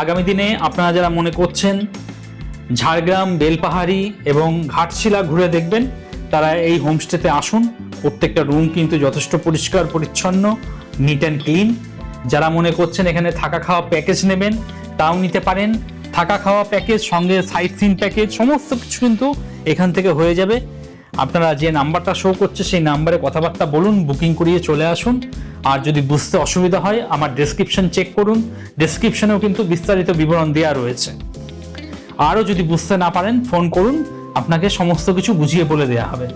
আগামী দিনে আপনারা যারা মনে করছেন ঝাড়গ্রাম, বেলপাহাড়ি এবং ঘাটশিলা ঘুরে দেখবেন, তারা এই হোমস্টেতে আসুন। প্রত্যেকটা রুম কিন্তু যথেষ্ট পরিষ্কার পরিচ্ছন্ন, নিট অ্যান্ড ক্লিন। যারা মনে করছেন এখানে থাকা খাওয়া প্যাকেজ নেবেন, তাও নিতে পারেন। থাকা খাওয়া প্যাকেজ সঙ্গে সাইট সিন প্যাকেজ সমস্ত কিছু কিন্তু এখান থেকে হয়ে যাবে। আপনারা যে নাম্বারটা শো করছে সেই নাম্বারে কথাবার্তা বলুন, বুকিং করিয়ে চলে আসুন। আর যদি বুঝতে অসুবিধা হয় আমার ডেসক্রিপশন চেক করুন, ডেসক্রিপশনেও কিন্তু বিস্তারিত বিবরণ দেওয়া রয়েছে। আরও যদি বুঝতে না পারেন ফোন করুন, আপনাকে সমস্ত কিছু বুঝিয়ে বলে দেওয়া হবে।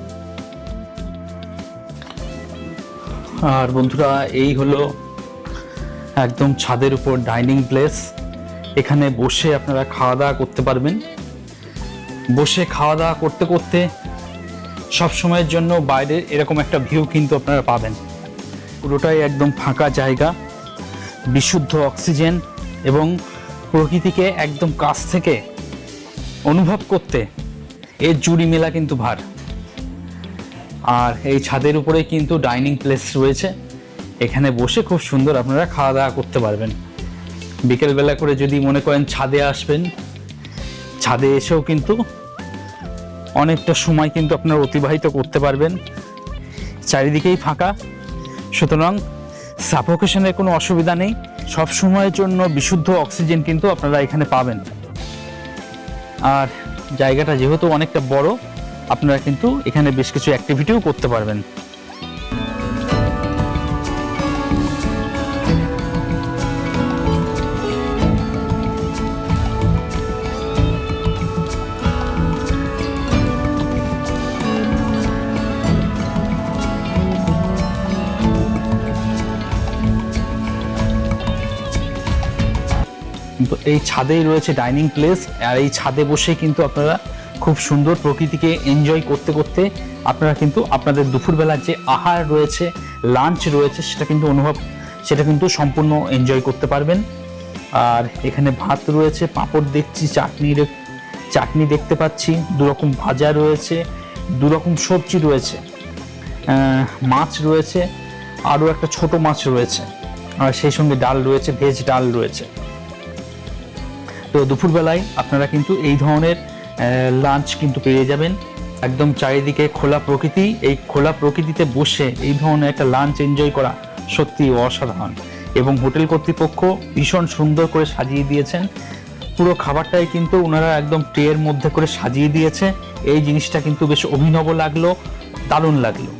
আর বন্ধুরা, এই হলো একদম ছাদের উপর ডাইনিং প্লেস। এখানে বসে আপনারা খাওয়া দাওয়া করতে পারবেন। বসে খাওয়া দাওয়া করতে করতে সব সময়ের জন্য বাইরের এরকম একটা ভিউ কিন্তু আপনারা পাবেন। পুরোটাই একদম ফাঁকা জায়গা, বিশুদ্ধ অক্সিজেন এবং প্রকৃতিকে একদম কাছ থেকে অনুভব করতে এর জুড়ি মেলা কিন্তু ভার। আর এই ছাদের উপরে কিন্তু ডাইনিং প্লেস রয়েছে, এখানে বসে খুব সুন্দর আপনারা খাওয়া দাওয়া করতে পারবেন। বিকেলবেলা করে যদি মনে করেন ছাদে আসবেন, ছাদে এসেও কিন্তু অনেকটা সময় কিন্তু আপনারা অতিবাহিত করতে পারবেন। চারিদিকেই ফাঁকা, সুতরাং সাফোকেশনের কোনো অসুবিধা নেই। সব সময়ের জন্য বিশুদ্ধ অক্সিজেন কিন্তু আপনারা এখানে পাবেন। আর জায়গাটা যেহেতু অনেকটা বড়, আপনারা কিন্তু এখানে বেশ কিছু অ্যাক্টিভিটিও করতে পারবেন। এই ছাদেই রয়েছে ডাইনিং প্লেস, আর এই ছাদে বসে কিন্তু আপনারা খুব সুন্দর প্রকৃতিকে এনজয় করতে করতে আপনারা কিন্তু আপনাদের দুপুরবেলার যে আহার রয়েছে, লাঞ্চ রয়েছে, সেটা কিন্তু সম্পূর্ণ এনজয় করতে পারবেন। আর এখানে ভাত রয়েছে, পাঁপড় দেখছি, চাটনি দেখতে পাচ্ছি, দুরকম ভাজা রয়েছে, দুরকম সবজি রয়েছে, মাছ রয়েছে, আরও একটা ছোট মাছ রয়েছে, আর সেই সঙ্গে ডাল রয়েছে, ভেজ ডাল রয়েছে। তো দুপুরবেলায় আপনারা কিন্তু এই ধরনের লাঞ্চ কিন্তু পেয়ে যাবেন। একদম চারিদিকে খোলা প্রকৃতি, এই খোলা প্রকৃতিতে বসে এই ধরনের একটা লাঞ্চ এনজয় করা সত্যি অসাধারণ। এবং হোটেল কর্তৃপক্ষ ভীষণ সুন্দর করে সাজিয়ে দিয়েছেন। পুরো খাবারটাই কিন্তু ওনারা একদম ট্রের মধ্যে করে সাজিয়ে দিয়েছে। এই জিনিসটা কিন্তু বেশ অভিনব লাগলো, দারুণ লাগলো।